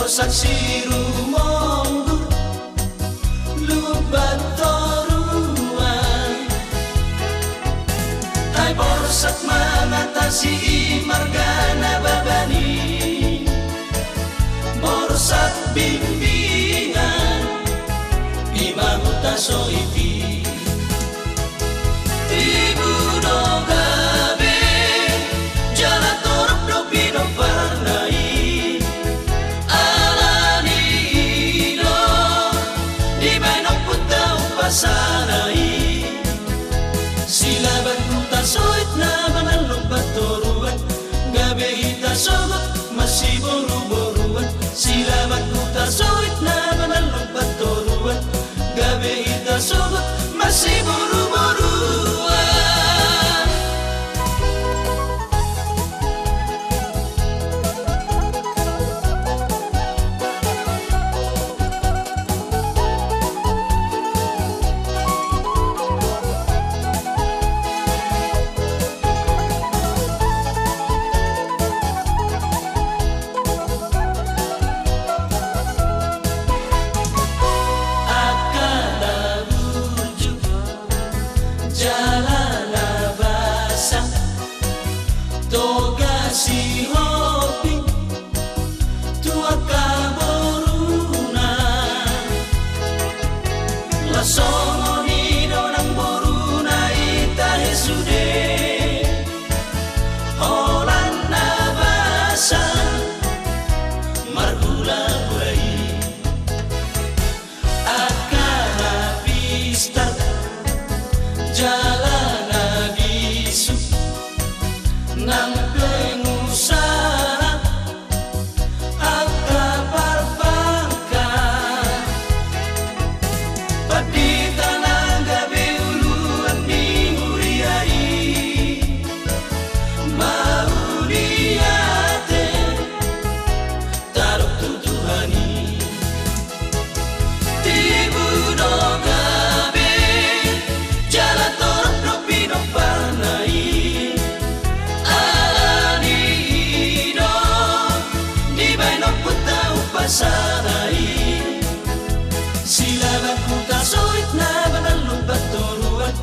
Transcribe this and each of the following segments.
saksiru monggur lubat toruan ai borsak mengatasi margana babani borsak bimbingan imahuta soiti ibu dogabe jala torok dopi do parnai sanai silaban kuta soit na manalong batoruan gabi hita sogot masih boru-boruan silaban kuta soit na manalong batoruan gabi hita sogot masih boru-boruan si hopi tua kaboruna la sono ni donang boruna ita hesude holanda basa marhula burai akana pista jalana gisu nang sanai silaban kuta soit na manalong batoruan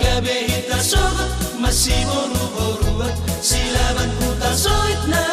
gabi hita sogot masih boru-boruan silaban kuta soit na